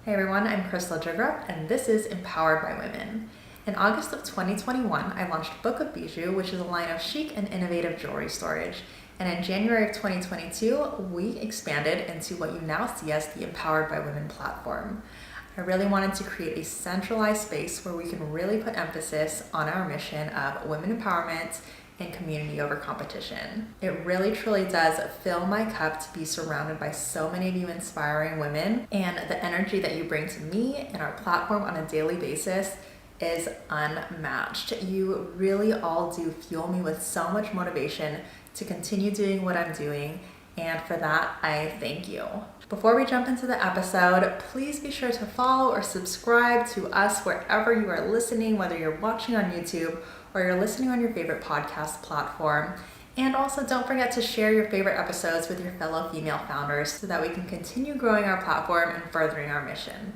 Hey everyone, I'm Krystal and this is Empowered by Women. In August of 2021, I launched Book of Bijou, which is a line of chic and innovative jewelry storage. And in January of 2022, we expanded into what you now see as the Empowered by Women platform. I really wanted to create a centralized space where we can really put emphasis on our mission of women empowerment and community over competition. It really truly does fill my cup to be surrounded by so many of you inspiring women, and the energy that you bring to me and our platform on a daily basis is unmatched. You really all do fuel me with so much motivation to continue doing what I'm doing, and for that, I thank you. Before we jump into the episode, please be sure to follow or subscribe to us wherever you are listening, whether you're watching on YouTube or you're listening on your favorite podcast platform. And also don't forget to share your favorite episodes with your fellow female founders so that we can continue growing our platform and furthering our mission.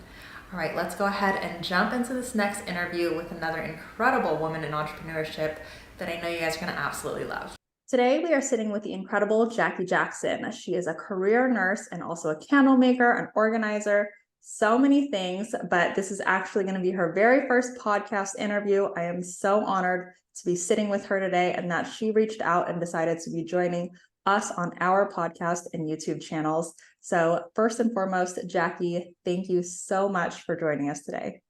All right, let's go ahead and jump into this next interview with another incredible woman in entrepreneurship that I know you guys are gonna absolutely love. Today, we are sitting with the incredible Jackie Jackson. She is a career nurse and also a candlemaker, an organizer, so many things, but this is actually going to be her very first podcast interview. I am so honored to be sitting with her today and that she reached out and decided to be joining us on our podcast and YouTube channels. So first and foremost, Jackie, thank you so much for joining us today.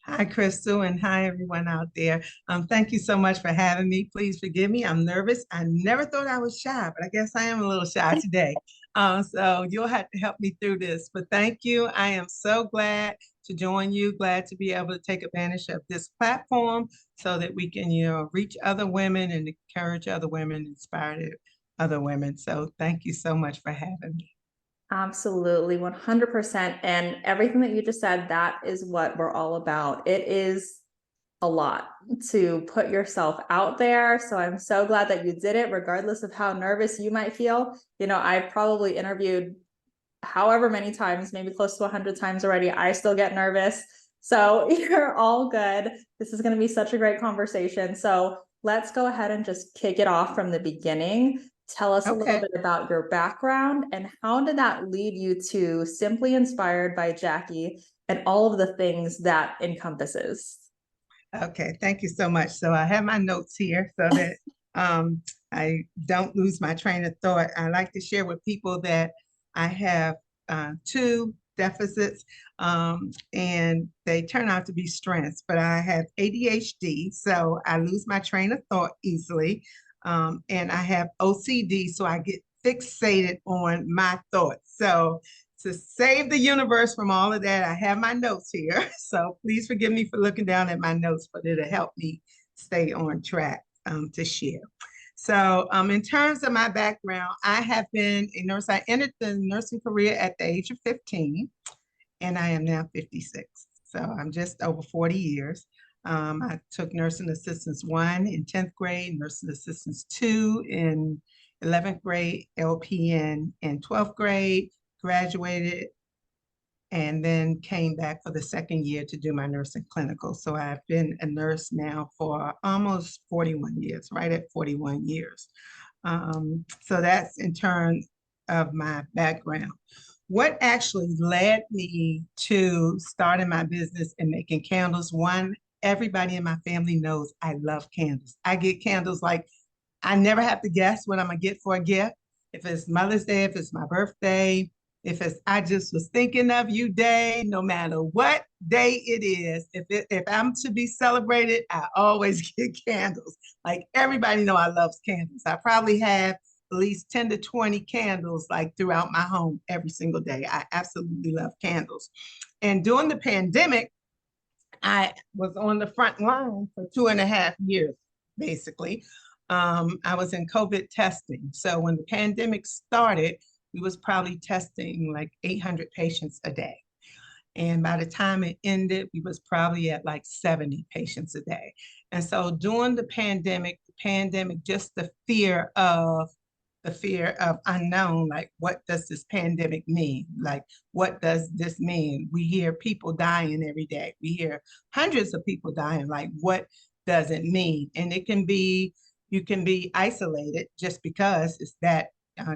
Hi, Krystal, and hi, everyone out there. Thank you so much for having me. Please forgive me. I'm nervous. I never thought I was shy, but I guess I am a little shy today. So you'll have to help me through this. But thank you. I am so glad to join you, glad to be able to take advantage of this platform so that we can, reach other women and encourage other women, inspire other women. So thank you so much for having me. Absolutely, 100%. And everything that you just said, that is what we're all about. It is a lot to put yourself out there. So I'm so glad that you did it, regardless of how nervous you might feel. I've probably interviewed however many times, maybe close to 100 times already. I still get nervous. So you're all good. This is going to be such a great conversation. So let's go ahead and just kick it off from the beginning. Tell us a little bit about your background and how did that lead you to Simply Inspired by Jackie and all of the things that encompasses? Okay, thank you so much. So I have my notes here so that I don't lose my train of thought. I like to share with people that I have two deficits and they turn out to be strengths, but I have ADHD, so I lose my train of thought easily. And I have OCD, so I get fixated on my thoughts. So to save the universe from all of that, I have my notes here. So please forgive me for looking down at my notes, but it'll help me stay on track to share. So in terms of my background, I have been a nurse. I entered the nursing career at the age of 15, and I am now 56. So I'm just over 40 years. I took nursing assistance 1 in 10th grade, nursing assistance 2 in 11th grade, LPN in 12th grade, graduated, and then came back for the second year to do my nursing clinical. So I've been a nurse now for almost 41 years, right at 41 years. So that's in terms of my background. What actually led me to starting my business and making candles? One, everybody in my family knows I love candles. I get candles like I never have to guess what I'm gonna get for a gift. If it's Mother's Day, if it's my birthday, if it's I just was thinking of you day, no matter what day it is, if I'm to be celebrated, I always get candles. Like everybody know I love candles. I probably have at least 10 to 20 candles like throughout my home every single day. I absolutely love candles. And during the pandemic, I was on the front line for 2.5 years, basically. I was in COVID testing. So when the pandemic started, we was probably testing like 800 patients a day. And by the time it ended, we was probably at like 70 patients a day. And so during the pandemic, just the fear of unknown, like what does this pandemic mean? Like, what does this mean? We hear people dying every day. We hear hundreds of people dying. Like, what does it mean? And you can be isolated just because it's that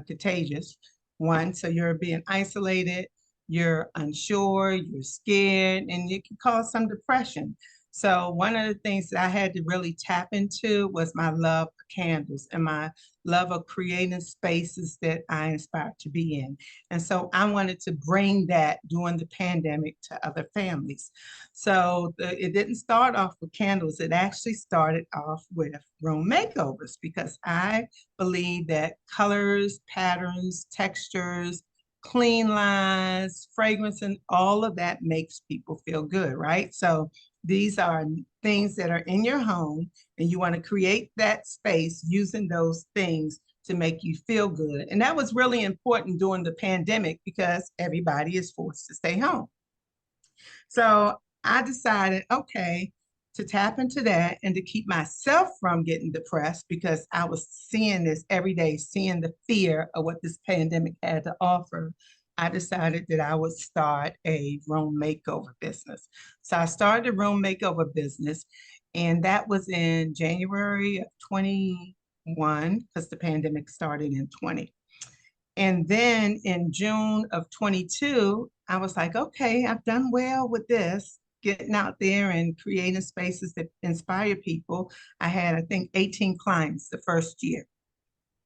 contagious. One, so you're being isolated. you're unsure, you're scared, and it can cause some depression. So one of the things that I had to really tap into was my love for candles and my love of creating spaces that I inspired to be in. And so I wanted to bring that during the pandemic to other families. So it didn't start off with candles. It actually started off with room makeovers because I believe that colors, patterns, textures, clean lines, fragrance, and all of that makes people feel good, right? So these are things that are in your home, and you want to create that space using those things to make you feel good. And that was really important during the pandemic because everybody is forced to stay home. So I decided, okay, to tap into that and to keep myself from getting depressed because I was seeing this every day, seeing the fear of what this pandemic had to offer. I decided that I would start a room makeover business. So I started a room makeover business, and that was in January of 21 because the pandemic started in 20. And then in June of 22, I was like, okay, I've done well with this, getting out there and creating spaces that inspire people. I had, I think, 18 clients the first year.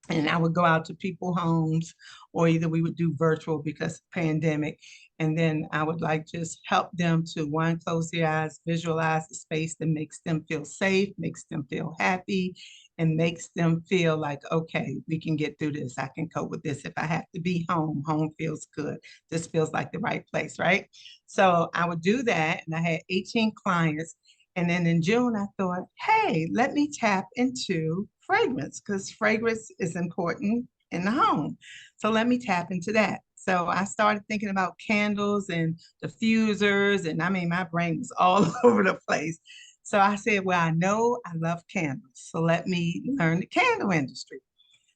And I would go out to people homes, or either we would do virtual because of pandemic. And then I would like just help them to one, close their eyes, visualize the space that makes them feel safe, makes them feel happy, and makes them feel like, okay, we can get through this. I can cope with this. If I have to be home, home feels good. This feels like the right place, right? So I would do that. And I had 18 clients. And then in June, I thought, hey, let me tap into fragrance because fragrance is important in the home. So let me tap into that. So I started thinking about candles and diffusers. And I mean, my brain was all over the place. So I said, well, I know I love candles. So let me learn the candle industry.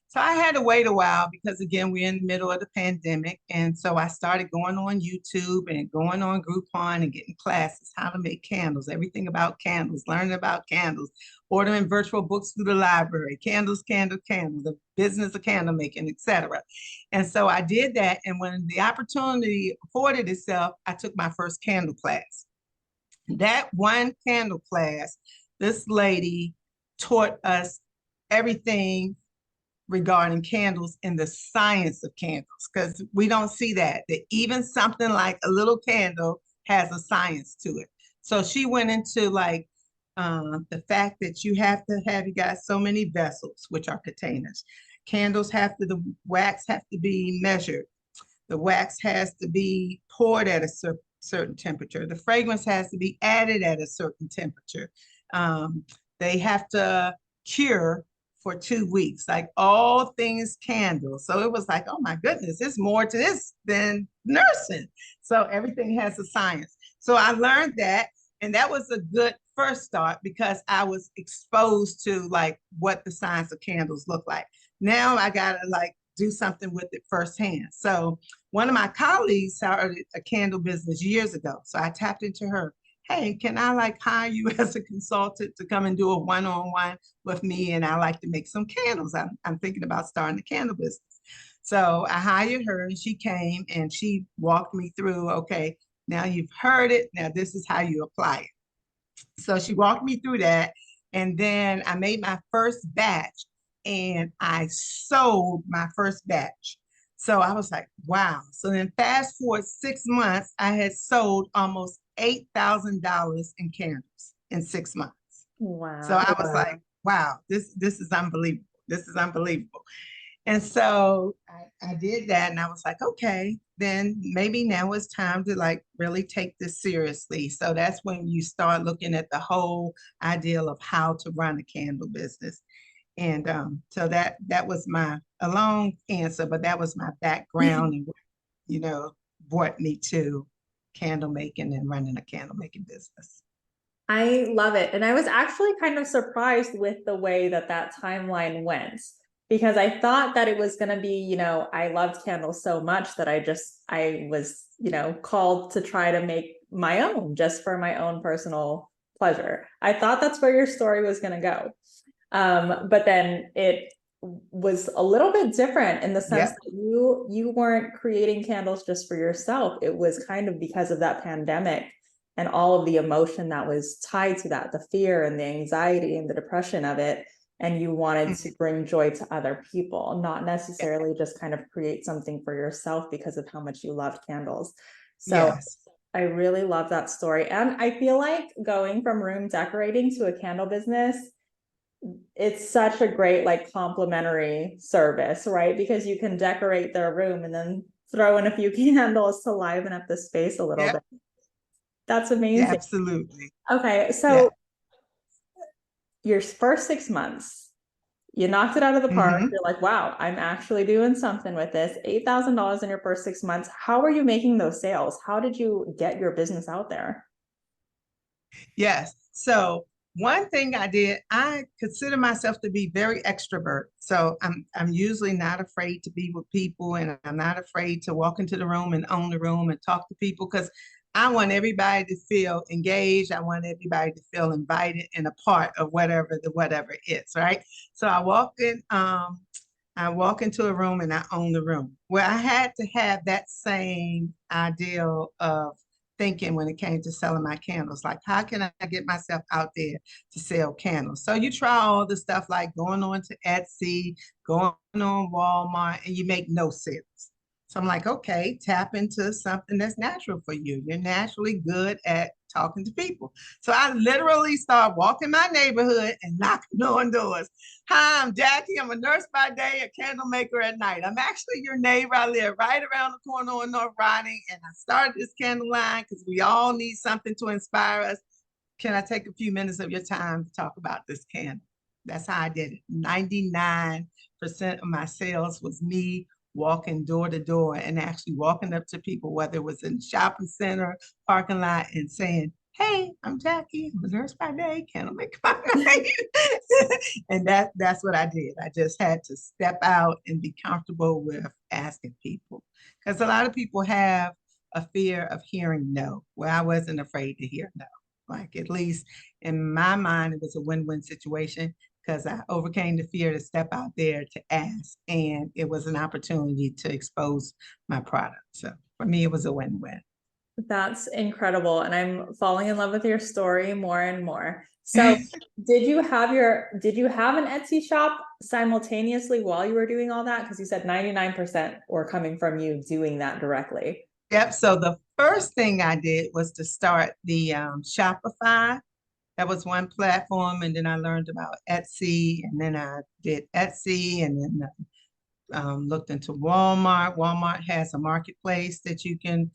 So I had to wait a while because again, we're in the middle of the pandemic. And so I started going on YouTube and going on Groupon and getting classes, how to make candles, everything about candles, learning about candles, ordering virtual books through the library, candles, the business of candle making, etc. And so I did that. And when the opportunity afforded itself, I took my first candle class. That one candle class, this lady taught us everything regarding candles and the science of candles because we don't see that even something like a little candle has a science to it. So she went into like the fact that you got so many vessels, which are containers. Candles the wax have to be measured. The wax has to be poured at a certain temperature. The fragrance has to be added at a certain temperature. They have to cure for 2 weeks, like all things candles. So it was like, oh my goodness, there's more to this than nursing. So everything has a science. So I learned that, and that was a good first start because I was exposed to like what the science of candles look like. Now I gotta like do something with it firsthand. So one of my colleagues started a candle business years ago. So I tapped into her. Hey, can I like hire you as a consultant to come and do a one-on-one with me? And I like to make some candles. I'm thinking about starting a candle business. So I hired her and she came and she walked me through, okay, now you've heard it. Now this is how you apply it. So she walked me through that. And then I made my first batch and I sold my first batch. So I was like, wow. So then fast forward 6 months, I had sold almost $8,000 in candles in 6 months. So Wow. I was like, wow, this is unbelievable. This is unbelievable. And so I did that and I was like, okay, then maybe now it's time to like really take this seriously. So that's when you start looking at the whole ideal of how to run a candle business. And so that was a long answer, but that was my background and brought me to candle making and running a candle making business. I love it. And I was actually kind of surprised with the way that that timeline went because I thought that it was going to be, I loved candles so much that I was, called to try to make my own just for my own personal pleasure. I thought that's where your story was going to go. But then it was a little bit different in the sense Yep. that you weren't creating candles just for yourself. It was kind of because of that pandemic and all of the emotion that was tied to that, the fear and the anxiety and the depression of it. And you wanted to bring joy to other people, not Yeah. necessarily just kind of create something for yourself because of how much you loved candles. So Yes. I really love that story. And I feel like going from room decorating to a candle business, it's such a great like complimentary service, right? Because you can decorate their room and then throw in a few candles to liven up the space a little Yep. bit. That's Yeah, amazing. absolutely. Okay, Yeah. so your first 6 months, you knocked it out of the park. Hmm. You're like, wow, I'm actually doing something with this. $8,000 in your first 6 months. How are you making those sales? How did you get your business out there? Yes. So one thing I did, I consider myself to be very extrovert. So I'm usually not afraid to be with people, and I'm not afraid to walk into the room and own the room and talk to people because I want everybody to feel engaged. I want everybody to feel invited and a part of whatever is, right? So I walk into a room and I own the room. Well, I had to have that same ideal of thinking when it came to selling my candles. Like, how can I get myself out there to sell candles? So you try all the stuff like going on to Etsy, going on Walmart, and you make no sales. So I'm like, okay, tap into something that's natural for you. You're naturally good at talking to people. So I literally start walking my neighborhood and knocking on doors. Hi, I'm Jackie. I'm a nurse by day, a candle maker at night. I'm actually your neighbor. I live right around the corner on North Riding, and I started this candle line because we all need something to inspire us. Can I take a few minutes of your time to talk about this candle? That's how I did it. 99% of my sales was me walking door to door and actually walking up to people, whether it was in the shopping center, parking lot, and saying, hey, I'm Jackie. I'm a nurse by day, candle maker by night. And that's what I did. I just had to step out and be comfortable with asking people. Because a lot of people have a fear of hearing no, where I wasn't afraid to hear no. Like, at least in my mind, it was a win-win situation because I overcame the fear to step out there to ask, and it was an opportunity to expose my product. So for me, it was a win-win. That's incredible. And I'm falling in love with your story more and more. So did you have an Etsy shop simultaneously while you were doing all that? Because you said 99% were coming from you doing that directly. Yep. So the first thing I did was to start the Shopify. That was one platform, and then I learned about Etsy, and then I did Etsy, and then looked into Walmart. Walmart has a marketplace that you can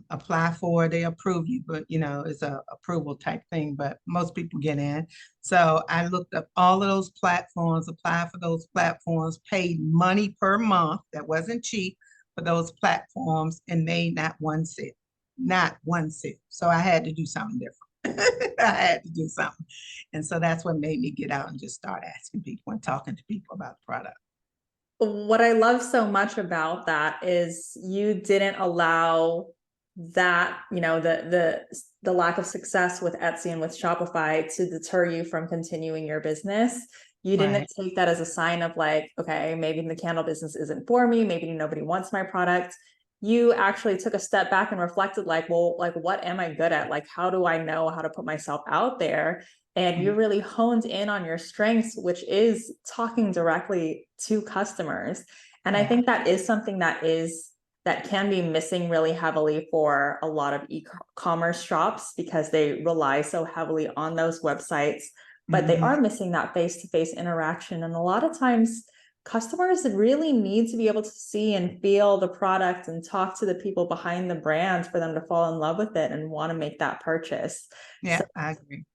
apply for. They approve you, but it's a approval type thing, but most people get in. So I looked up all of those platforms, applied for those platforms, paid money per month. That wasn't cheap for those platforms, and made not one sale, not one sale. So I had to do something different. I had to do something. And so that's what made me get out and just start asking people and talking to people about the product. What I love so much about that is you didn't allow that, the lack of success with Etsy and with Shopify to deter you from continuing your business. You didn't Right. take that as a sign of like, okay, maybe the candle business isn't for me, maybe nobody wants my product. You actually took a step back and reflected like, well, like what am I good at? Like, how do I know how to put myself out there? And you really honed in on your strengths, which is talking directly to customers. And I Yeah. think that is something that can be missing really heavily for a lot of e-commerce shops because they rely so heavily on those websites, but they Mhm. are missing that face-to-face interaction. And a lot of times customers really need to be able to see and feel the product and talk to the people behind the brand for them to fall in love with it and want to make that purchase. So Yeah, I agree.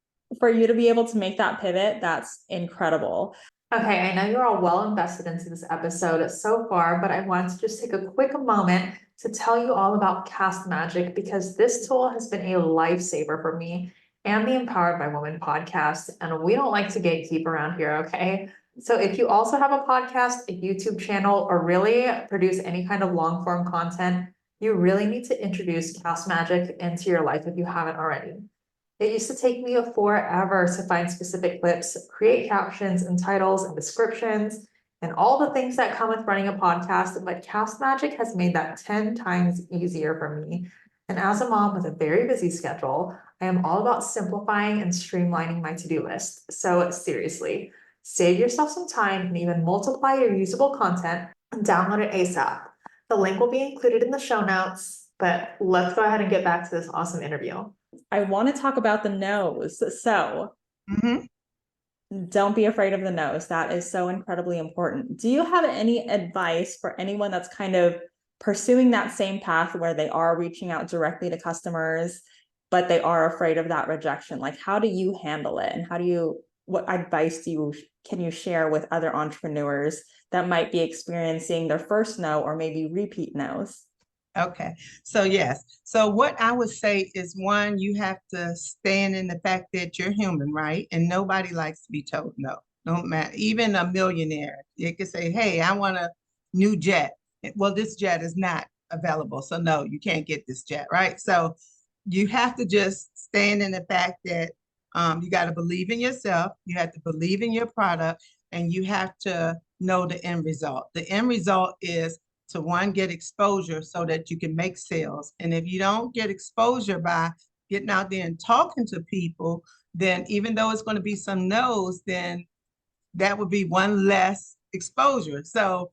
for you to be able to make that pivot, that's incredible. Okay, I know you're all well invested into this episode so far, but I wanted to just take a quick moment to tell you all about Cast Magic because this tool has been a lifesaver for me and the Empowered by Women podcast. And we don't like to gatekeep around here, okay? So if you also have a podcast, a YouTube channel, or really produce any kind of long form content, you really need to introduce Cast Magic into your life if you haven't already. It used to take me forever to find specific clips, create captions and titles and descriptions, and all the things that come with running a podcast, but Cast Magic has made that 10 times easier for me. And as a mom with a very busy schedule, I am all about simplifying and streamlining my to-do list. So seriously, save yourself some time and even multiply your usable content and download it ASAP. The link will be included in the show notes, but let's go ahead and get back to this awesome interview. I want to talk about the no's. So don't be afraid of the no's. That is so incredibly important. Do you have any advice for anyone that's kind of pursuing that same path where they are reaching out directly to customers, but they are afraid of that rejection? Like, how do you handle it? And what advice can you share with other entrepreneurs that might be experiencing their first no or maybe repeat no's? Okay, so yes. So what I would say is, one, you have to stand in the fact that you're human, right? And nobody likes to be told no. No matter, even a millionaire, they could say, hey, I want a new jet. Well, this jet is not available. So no, you can't get this jet, right? So you have to just stand in the fact that you got to believe in yourself, you have to believe in your product, and you have to know the end result. The end result is to, one, get exposure so that you can make sales. And if you don't get exposure by getting out there and talking to people, then even though it's going to be some no's, then that would be one less exposure. So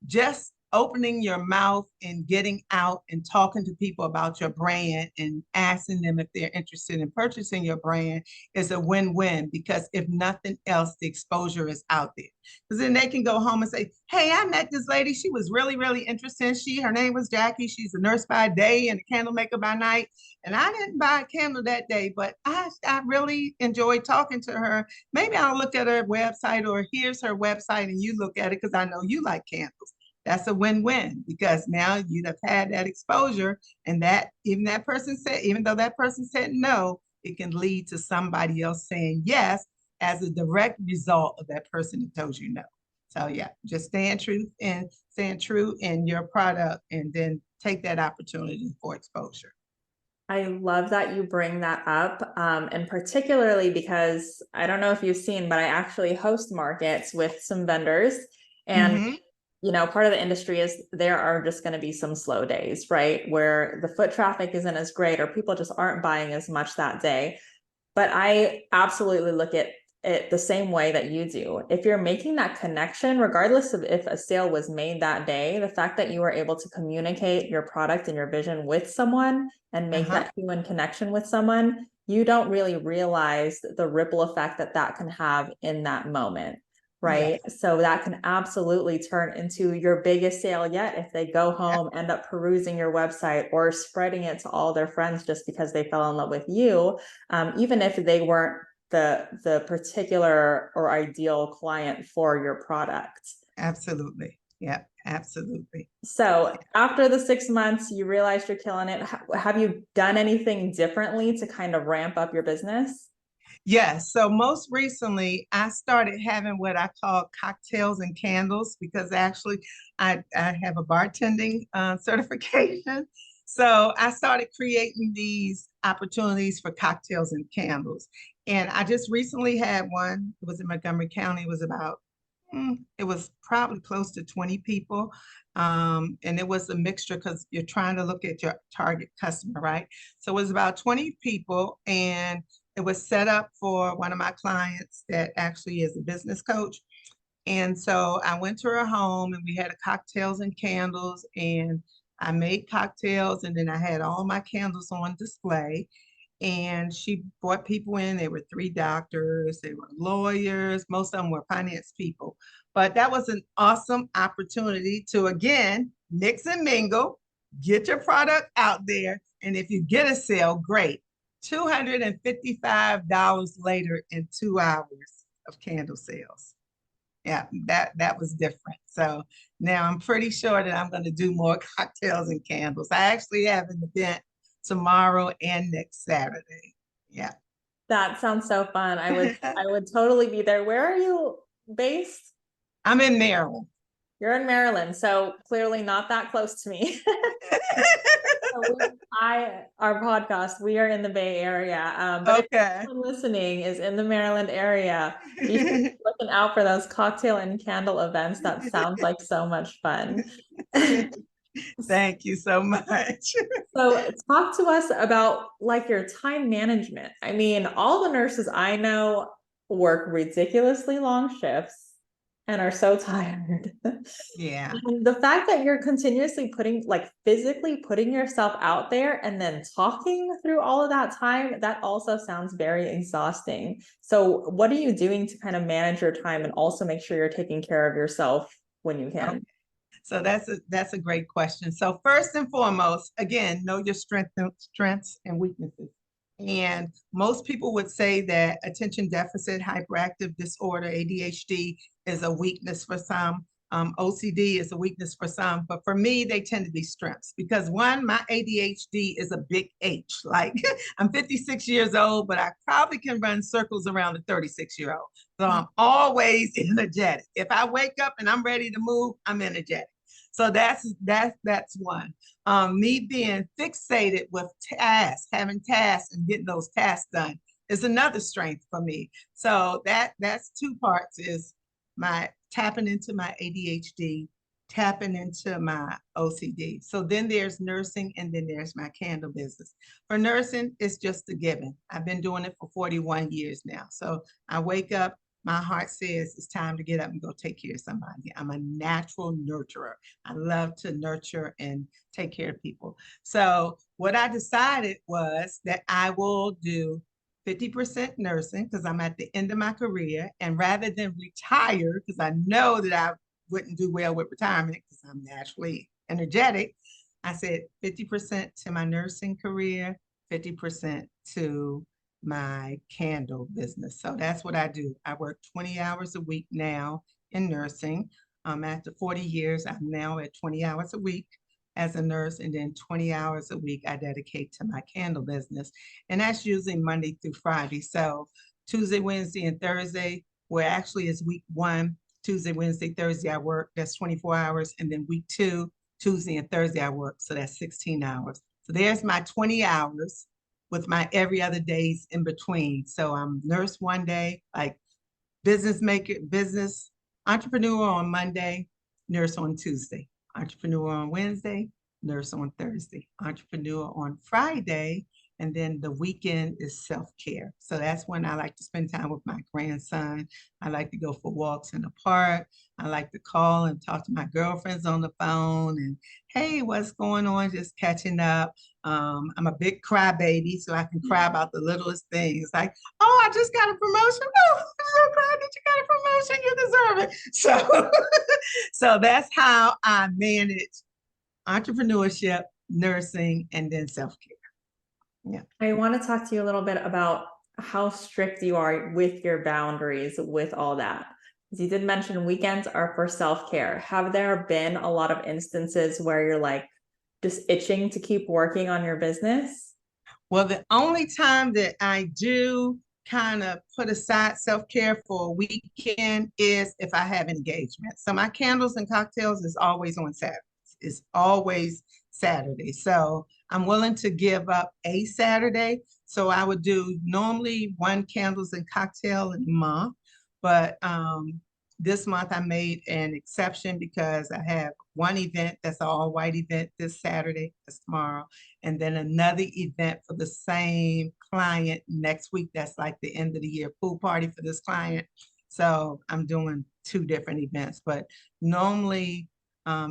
just opening your mouth and getting out and talking to people about your brand and asking them if they're interested in purchasing your brand is a win-win, because if nothing else, the exposure is out there. Because then they can go home and say, hey, I met this lady. She was really, really interesting. Her name was Jackie. She's a nurse by day and a candlemaker by night. And I didn't buy a candle that day, but I really enjoyed talking to her. Maybe I'll look at her website, or here's her website and you look at it because I know you like candles. That's a win-win, because now you'd have had that exposure, and that even though that person said no, it can lead to somebody else saying yes as a direct result of that person who told you no. So yeah, just staying true in your product, and then take that opportunity for exposure. I love that you bring that up, and particularly because I don't know if you've seen, but I actually host markets with some vendors, and part of the industry is there are just going to be some slow days, right? Where the foot traffic isn't as great, or people just aren't buying as much that day. But I absolutely look at it the same way that you do. If you're making that connection, regardless of if a sale was made that day, the fact that you were able to communicate your product and your vision with someone and make that human connection with someone, you don't really realize the ripple effect that can have in that moment. Right. Yes. So that can absolutely turn into your biggest sale yet if they go home, end up perusing your website or spreading it to all their friends just because they fell in love with you, even if they weren't the particular or ideal client for your product. Absolutely. Yeah, absolutely. So after the 6 months, you realized you're killing it. Have you done anything differently to kind of ramp up your business? Yes. So most recently, I started having what I call cocktails and candles, because actually I have a bartending certification. So I started creating these opportunities for cocktails and candles. And I just recently had one. It was in Montgomery County. It was probably close to 20 people. And it was a mixture, because you're trying to look at your target customer, right? So it was about 20 people, and it was set up for one of my clients that actually is a business coach. And so I went to her home, and we had a cocktails and candles, and I made cocktails, and then I had all my candles on display. And she brought people in. They were 3 doctors, they were lawyers, most of them were finance people. But that was an awesome opportunity to, again, mix and mingle, get your product out there. And if you get a sale, great. $255 later in 2 hours of candle sales. Yeah, that was different. So now I'm pretty sure that I'm going to do more cocktails and candles. I actually have an event tomorrow and next Saturday. Yeah. That sounds so fun. I would totally be there. Where are you based? I'm in Maryland. You're in Maryland, so clearly not that close to me. Our podcast, we are in the Bay Area. But if Okay. anyone listening is in the Maryland area, be sure to be looking out for those cocktail and candle events. That sounds like so much fun. Thank you so much. So talk to us about like your time management. I mean, all the nurses I know work ridiculously long shifts and are so tired. Yeah. And the fact that you're continuously like physically putting yourself out there and then talking through all of that time, that also sounds very exhausting. So what are you doing to kind of manage your time and also make sure you're taking care of yourself when you can? Okay. So that's a great question. So first and foremost, again, know your strengths and weaknesses. And most people would say that attention deficit hyperactive disorder, ADHD, is a weakness for some. OCD is a weakness for some, but for me, they tend to be strengths because one, my ADHD is a big H. Like I'm 56 years old, but I probably can run circles around a 36-year-old. So I'm always energetic. If I wake up and I'm ready to move, I'm energetic. So that's one. Me being fixated with tasks, having tasks and getting those tasks done is another strength for me. So that's two parts is my tapping into my ADHD, tapping into my OCD. So then there's nursing and then there's my candle business. For nursing, it's just a given. I've been doing it for 41 years now. So I wake up, my heart says it's time to get up and go take care of somebody. I'm a natural nurturer. I love to nurture and take care of people. So what I decided was that I will do 50% nursing because I'm at the end of my career. And rather than retire, because I know that I wouldn't do well with retirement because I'm naturally energetic, I said 50% to my nursing career, 50% to my candle business. So that's what I do. I work 20 hours a week now in nursing. After 40 years, I'm now at 20 hours a week as a nurse, and then 20 hours a week I dedicate to my candle business. And that's usually Monday through Friday. So Tuesday, Wednesday, and Thursday, where actually is week one, Tuesday, Wednesday, Thursday, I work. That's 24 hours. And then week two, Tuesday and Thursday, I work. So that's 16 hours. So there's my 20 hours with my every other days in between. So I'm nurse one day, like business entrepreneur on Monday, nurse on Tuesday, entrepreneur on Wednesday, nurse on Thursday, entrepreneur on Friday, and then the weekend is self-care. So that's when I like to spend time with my grandson. I like to go for walks in the park. I like to call and talk to my girlfriends on the phone and, hey, what's going on? Just catching up. I'm a big crybaby, so I can cry about the littlest things. Like, oh, I just got a promotion. Oh, I'm so glad that you got a promotion. You deserve it. So, so that's how I manage entrepreneurship, nursing, and then self-care. Yeah. I want to talk to you a little bit about how strict you are with your boundaries with all that. As you did mention, weekends are for self-care. Have there been a lot of instances where you're like just itching to keep working on your business? Well, the only time that I do kind of put aside self-care for a weekend is if I have engagement. So my candles and cocktails is always on Saturdays. It's always Saturday. So I'm willing to give up a Saturday. So I would do normally one candles and cocktail a month, but this month I made an exception because I have one event that's an all-white event this Saturday, that's tomorrow, and then another event for the same client next week. That's like the end of the year pool party for this client. So I'm doing two different events, but normally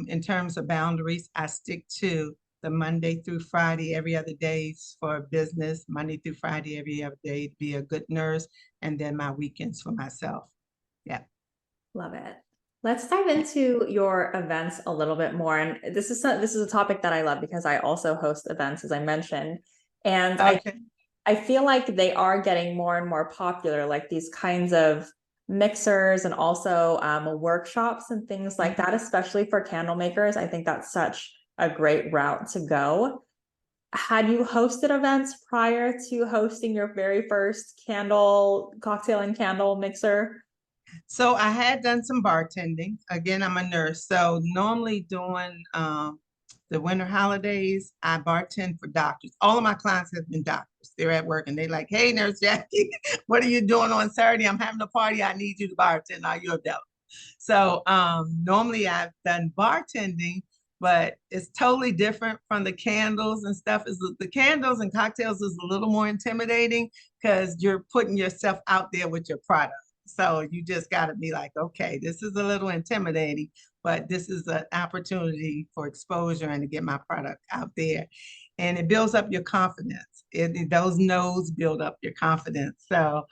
in terms of boundaries, I stick to the Monday through Friday, every other days for business, Monday through Friday, every other day to be a good nurse, and then my weekends for myself. Yeah. Love it. Let's dive into your events a little bit more. And this is a topic that I love because I also host events, as I mentioned. And Okay. I feel like they are getting more and more popular, like these kinds of mixers and also workshops and things like that, especially for candle makers. I think that's such a great route to go. Had you hosted events prior to hosting your very first cocktail and candle mixer? So I had done some bartending. Again, I'm a nurse. So normally doing the winter holidays, I bartend for doctors. All of my clients have been doctors. They're at work and they're like, hey, Nurse Jackie, what are you doing on Saturday? I'm having a party. I need you to bartend. Are you available? So normally I've done bartending, but it's totally different from the candles and stuff. Is the candles and cocktails is a little more intimidating because you're putting yourself out there with your product. So you just got to be like, okay, this is a little intimidating, but this is an opportunity for exposure and to get my product out there. And it builds up your confidence. Those no's build up your confidence. So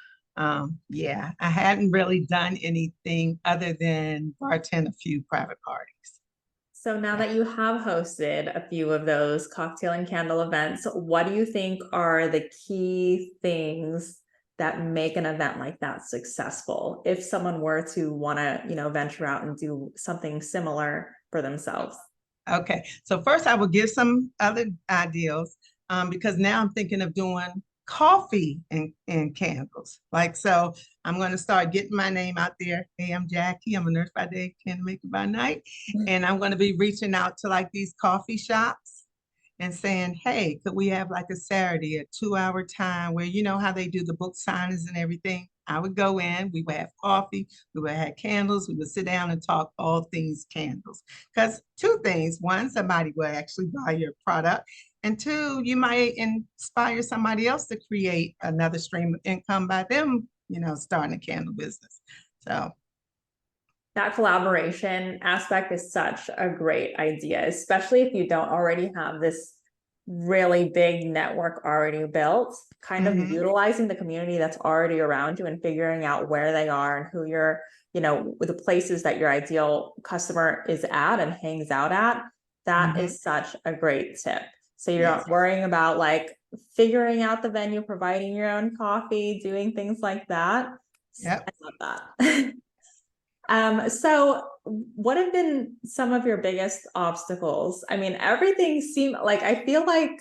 yeah, I hadn't really done anything other than bartend a few private parties. So now that you have hosted a few of those cocktail and candle events, what do you think are the key things that make an event like that successful? If someone were to want to, venture out and do something similar for themselves. Okay, so first I will give some other ideas because now I'm thinking of doing coffee and candles. Like, so I'm going to start getting my name out there. Hey, I'm Jackie. I'm a nurse by day, Candlemaker by night. And I'm going to be reaching out to like these coffee shops and saying, hey, could we have like a Saturday, a 2-hour time where you know how they do the book signings and everything? I would go in, we would have coffee, we would have candles, we would sit down and talk all things candles. Because two things, one, somebody will actually buy your product. And two, you might inspire somebody else to create another stream of income by them, starting a candle business. So that collaboration aspect is such a great idea, especially if you don't already have this really big network already built, kind of utilizing the community that's already around you and figuring out where they are and who you're, the places that your ideal customer is at and hangs out at. That is such a great tip. So you're not worrying about like figuring out the venue, providing your own coffee, doing things like that. Yep. I love that. So what have been some of your biggest obstacles? I mean, everything seemed like, I feel like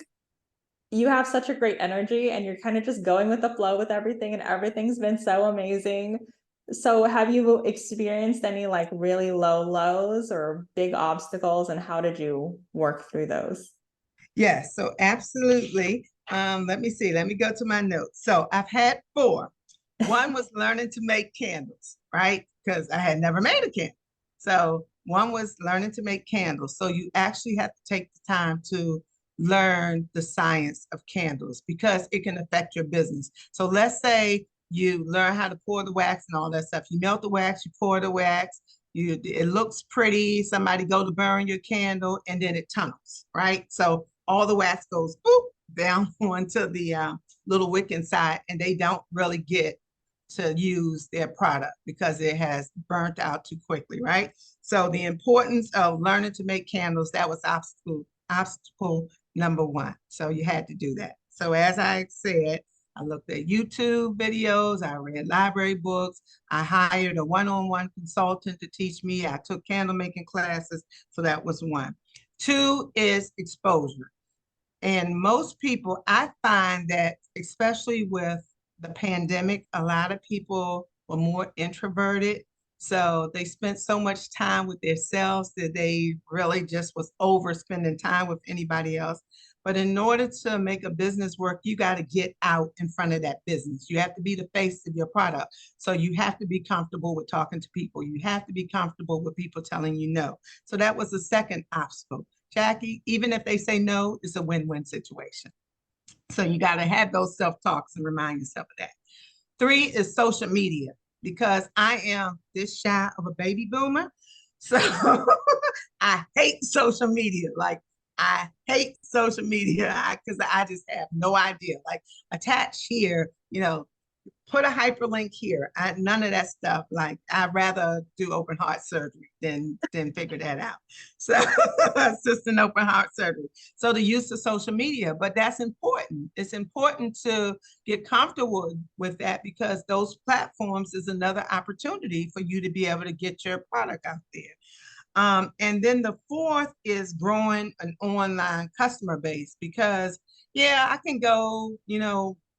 you have such a great energy and you're kind of just going with the flow with everything and everything's been so amazing. So have you experienced any like really low lows or big obstacles, and how did you work through those? Yes, so absolutely. Let me see, let me go to my notes. So I've had 4. One was learning to make candles, right? Because I had never made a candle. So one was learning to make candles. So you actually have to take the time to learn the science of candles because it can affect your business. So let's say you learn how to pour the wax and all that stuff. You melt the wax, you pour the wax, it looks pretty. Somebody go to burn your candle and then it tunnels, right? So all the wax goes boop down onto the little wick inside, and they don't really get to use their product because it has burnt out too quickly, right? So the importance of learning to make candles, that was obstacle number 1. So you had to do that. So as I said, I looked at YouTube videos, I read library books, I hired a one-on-one consultant to teach me, I took candle making classes, so that was 1. 2 is exposure. And most people, I find that especially with the pandemic, a lot of people were more introverted. So they spent so much time with themselves that they really just was over spending time with anybody else. But in order to make a business work, you got to get out in front of that business. You have to be the face of your product. So you have to be comfortable with talking to people. You have to be comfortable with people telling you no. So that was the second obstacle. Jackie, even if they say no, it's a win-win situation. So you got to have those self-talks and remind yourself of that. 3 is social media, because I am this shy of a baby boomer. So I hate social media. Like, I hate social media because I just have no idea. Like, attach here, put a hyperlink here. None of that stuff. Like, I'd rather do open heart surgery than figure that out. So it's an open heart surgery. So the use of social media, but that's important. It's important to get comfortable with that because those platforms is another opportunity for you to be able to get your product out there. And then the 4th is growing an online customer base because, yeah, I can go,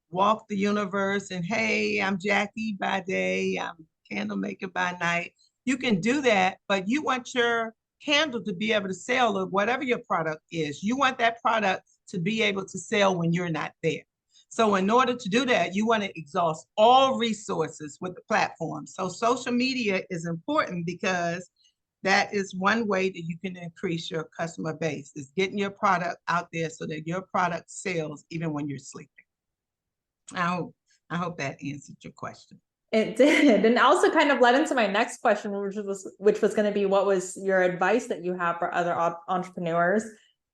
walk the universe and, hey, I'm Jackie by day, I'm Candlemaker by night. You can do that, but you want your candle to be able to sell, or whatever your product is. You want that product to be able to sell when you're not there. So in order to do that, you want to exhaust all resources with the platform. So social media is important because that is one way that you can increase your customer base, is getting your product out there so that your product sells even when you're sleeping. I hope that answered your question. It did, and also kind of led into my next question, which was going to be, what was your advice that you have for other entrepreneurs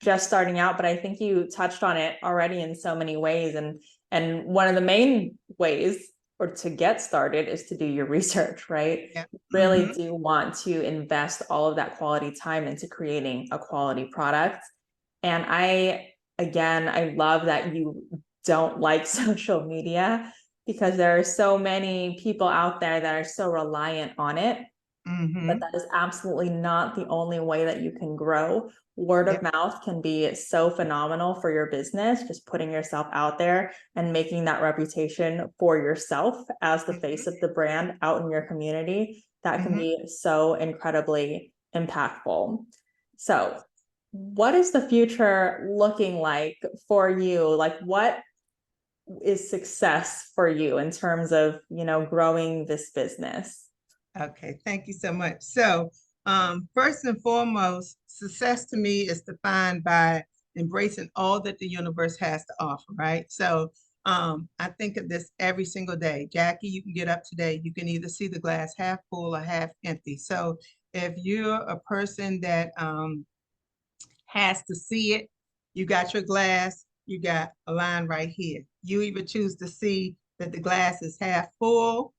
just starting out? But I think you touched on it already in so many ways, and one of the main ways, or to get started, is to do your research, right? Yeah. Really do want to invest all of that quality time into creating a quality product. And I love that you don't like social media, because there are so many people out there that are so reliant on it. But that is absolutely not the only way that you can grow. Word of mouth can be so phenomenal for your business, just putting yourself out there and making that reputation for yourself as the face of the brand out in your community. That can be so incredibly impactful. So what is the future looking like for you? Like, what is success for you in terms of, growing this business? Okay, thank you so much. So first and foremost, success to me is defined by embracing all that the universe has to offer, right? So I think of this every single day. Jackie, you can get up today, you can either see the glass half full or half empty. So if you're a person that has to see it, you got your glass, you got a line right here. You either choose to see that the glass is half full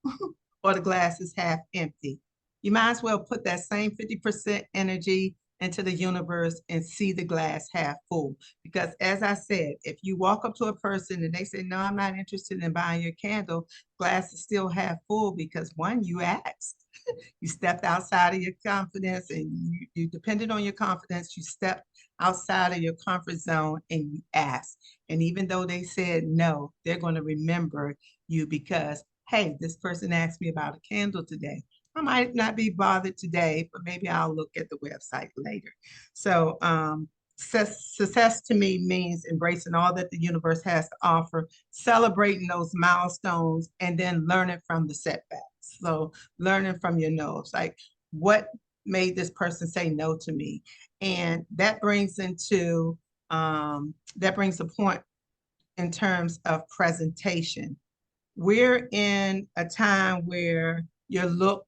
or the glass is half empty. You might as well put that same 50% energy into the universe and see the glass half full. Because as I said, if you walk up to a person and they say, no, I'm not interested in buying your candle, glass is still half full because, one, you asked. You stepped outside of your confidence, and you depended on your confidence. You stepped outside of your comfort zone and you asked. And even though they said no, they're going to remember you because, hey, this person asked me about a candle today. I might not be bothered today, but maybe I'll look at the website later. So success to me means embracing all that the universe has to offer, celebrating those milestones, and then learning from the setbacks. So learning from your no's, like what made this person say no to me? And that brings a point in terms of presentation. We're in a time where your look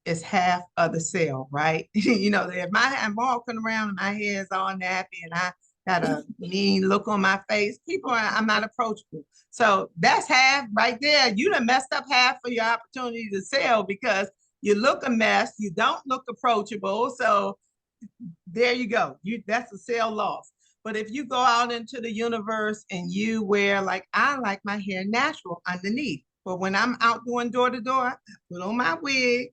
is half of the sale, right? If I'm walking around and my hair is all nappy and I got a mean look on my face, I'm not approachable. So that's half right there. You done messed up half of your opportunity to sell because you look a mess, you don't look approachable. So there you go. That's a sale loss. But if you go out into the universe and you wear, like, I like my hair natural underneath, but when I'm out doing door to door, I put on my wig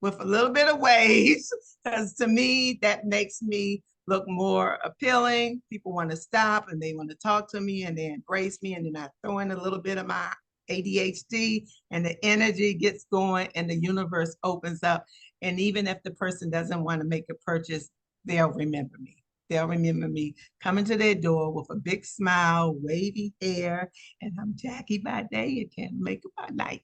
with a little bit of waves, because to me, that makes me look more appealing. People want to stop and they want to talk to me and they embrace me, and then I throw in a little bit of my ADHD and the energy gets going and the universe opens up. And even if the person doesn't want to make a purchase, they'll remember me. They'll remember me coming to their door with a big smile, wavy hair, and I'm Jackie by day and Candlemaker by night.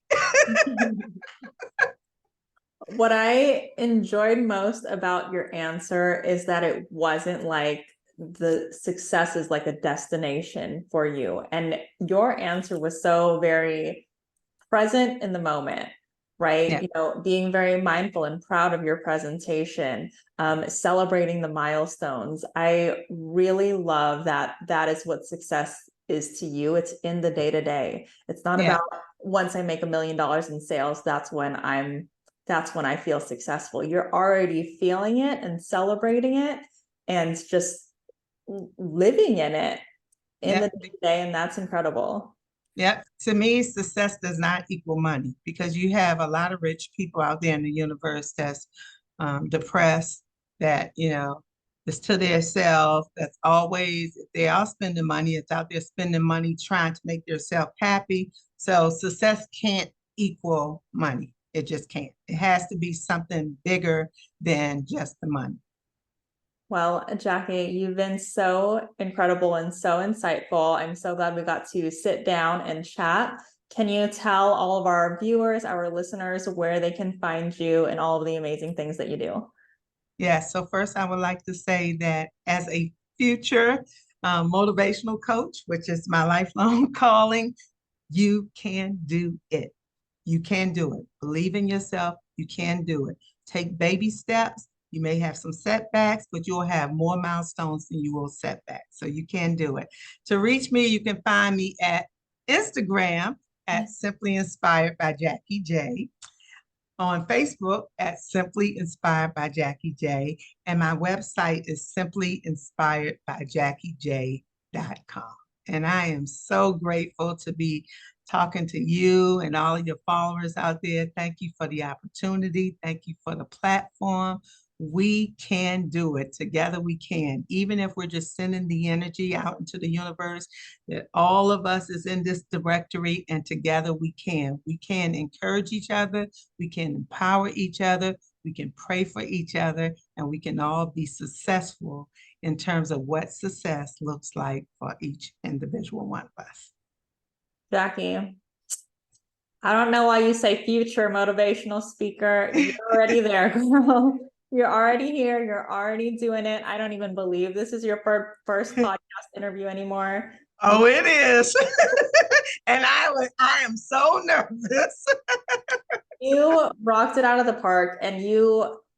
What I enjoyed most about your answer is that it wasn't like the success is like a destination for you. And your answer was so very present in the moment, right? Yeah. Being very mindful and proud of your presentation, celebrating the milestones. I really love that. That is what success is to you. It's in the day-to-day. It's not about once I make $1 million in sales, that's when I feel successful. You're already feeling it and celebrating it and just living in it in the day, and that's incredible. Yep. To me, success does not equal money, because you have a lot of rich people out there in the universe that's depressed, that, is to their self, that's always, if they are spending money, it's out there spending money trying to make themselves happy. So success can't equal money. It just can't. It has to be something bigger than just the money. Well, Jackie, you've been so incredible and so insightful. I'm so glad we got to sit down and chat. Can you tell all of our viewers, our listeners, where they can find you and all of the amazing things that you do? Yes, so first I would like to say that as a future motivational coach, which is my lifelong calling, you can do it. You can do it. Believe in yourself. You can do it. Take baby steps. You may have some setbacks, but you'll have more milestones than you will setbacks. So you can do it. To reach me, you can find me at Instagram at Simply Inspired by Jackie J, on Facebook at Simply Inspired by Jackie J, and my website is simplyinspiredbyjackiej.com. And I am so grateful to be talking to you and all of your followers out there. Thank you for the opportunity. Thank you for the platform. We can do it. Together we can. Even if we're just sending the energy out into the universe, that all of us is in this directory, and together we can. We can encourage each other. We can empower each other. We can pray for each other, and we can all be successful in terms of what success looks like for each individual one of us. Jackie, I don't know why you say future motivational speaker. You're already there, girl. You're already here. You're already doing it. I don't even believe this is your first podcast interview anymore. Oh, it is. And I am so nervous. You rocked it out of the park, and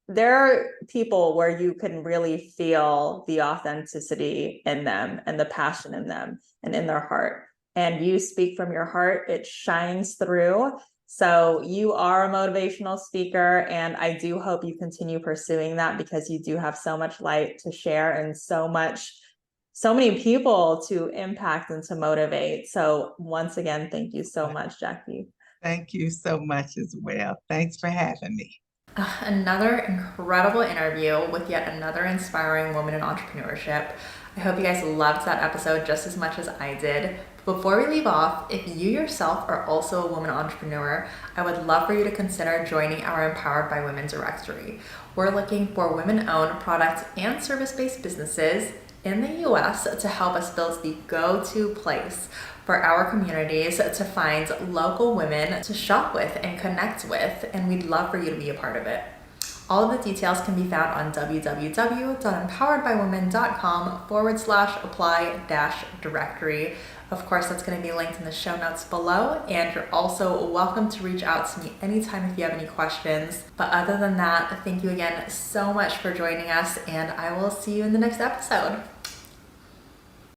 there are people where you can really feel the authenticity in them and the passion in them and in their heart. And you speak from your heart. It shines through. So you are a motivational speaker, and I do hope you continue pursuing that, because you do have so much light to share and so many people to impact and to motivate. So once again, thank you so much, Jackie. Thank you so much as well. Thanks for having me. Another incredible interview with yet another inspiring woman in entrepreneurship. I hope you guys loved that episode just as much as I did. Before we leave off, if you yourself are also a woman entrepreneur, I would love for you to consider joining our Empowered by Women directory. We're looking for women-owned product and service-based businesses in the US to help us build the go-to place for our communities to find local women to shop with and connect with, and we'd love for you to be a part of it. All of the details can be found on www.empoweredbywomen.com/apply-directory. Of course, that's going to be linked in the show notes below, and you're also welcome to reach out to me anytime if you have any questions. But other than that, thank you again so much for joining us, and I will see you in the next episode.